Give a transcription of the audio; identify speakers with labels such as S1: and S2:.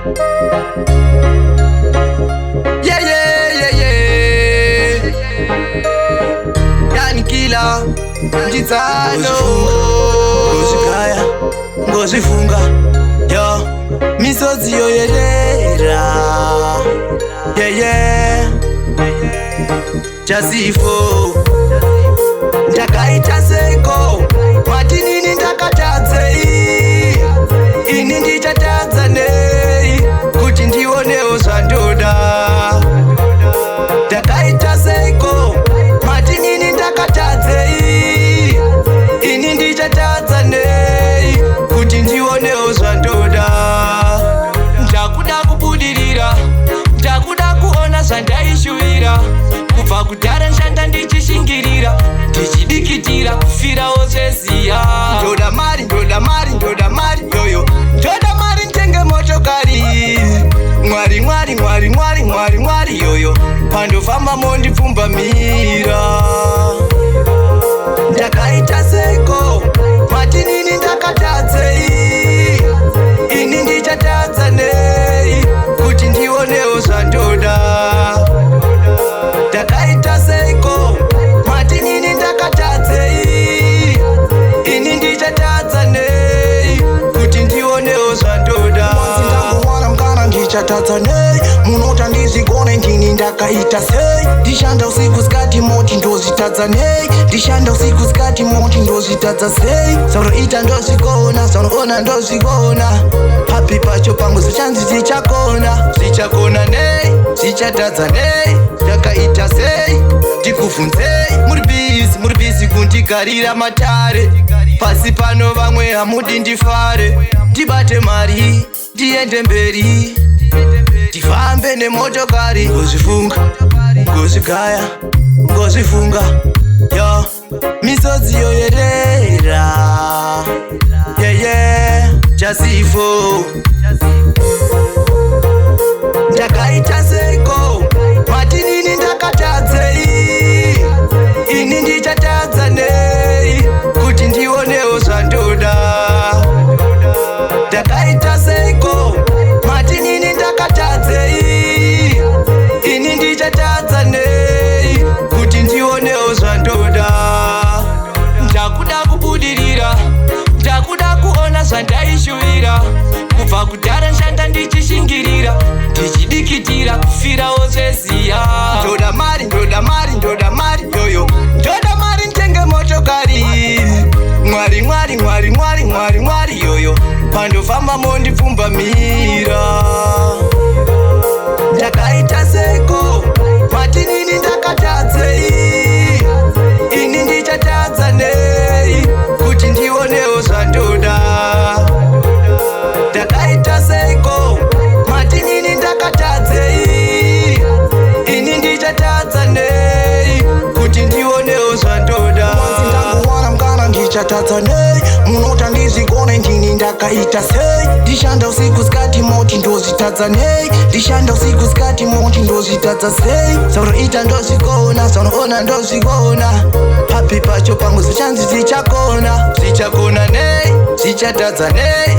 S1: Yeah, yeah, yeah, yeah. Yanikila Njitsano
S2: Ngozikaya, ngozifunga yo misodzi yoyerera. Yeah, yeah. Chasifo ndakaita seko mati nini ndakatadzei ini ndichatadza nei kuti ndionewo zvandoda. Ndakaita seko mati nini ndakatadzei ini ndichatadza nei kuti ndionewo zvandoda. Ndakuda kubudirira, ndakuda kuona zvandaishuwira, kubva kudhara nshanda ndichishingirira, ndichidikitira kufirawo zveziya. Ndoda mari, ndoda mari, ndoda mari yoyo, ndoda mari ntenge motokari. Mwari mwari mwari mwari mwari mwari yoyo, pandofamba mondipfumbamira. Ndakaita seko mati nini ndakatadzei ini ndichatadza nei kuti ndionewo zvandoda. Ndakaita seko mati nini ndakatadzei ini ndichatadza nei kuti ndionewo zvandoda. Ndangomwana mukana ndichatadza nei munota ndizigone ndini ndakaita sei. Ndishanda usiku sikati moti ndozvitadza nei, ndishanda usiku sikati moti ndozvitadza sei. Saunoita ndozvigona, saunoona ndozvigona, papi pacho pangu zvichanzi zvichakona. Zvichakona nei, zvichatadza nei, ndakaita sei, ndikubvunzei. Muri bizi kundigarira matare, pasi pano vamwe hamudi ndifare. Ndibate mari ndiende mberi, ndifambe nemotokari. Ngozvifunga, ngozvigaya, ngozvifunga yo misodzi yoyerera. Yeah, yeah. Chasifo ndakaita seko mati nini ndakatadzei ini ndichatadza nei kuti ndionewo zvandoda. Ndakaita seko mati nini ndakatadzei ini ndichatadza nei kuti ndionewo zvandoda. Ndakuda kubudirira, ndakuda kuona zvandaishuwira, kubva kudhara nshanda ndichishingirira, ndichidikitira kufirawo zveziya. Ndoda mari, ndoda mari, ndoda mari yoyo, ndoda mari ntenge motokari. Mwari mwari mwari mwari mwari mwari yoyo, pandofamba mondipfumbamira. Ndakaita seko mati nini ndakatadzei ini ndichatadza nei kuti ndionewo zvandoda. Ndakaita seko mati nini ndakatadzei ini ndichatadza nei kuti ndionewo zvandoda. Ndangomwana mukana ndichatadza nei munota ndizigone ndini ndakaita sei. Ndishanda usiku sikati moti ndozvitadza nei, ndishanda usiku sikati moti ndozvitadza sei. Saunoita ndozvigona, saunoona ndozvigona, papi pacho pangu zvichanzi zvichakona. Zvichakona nei, zvichatadza nei,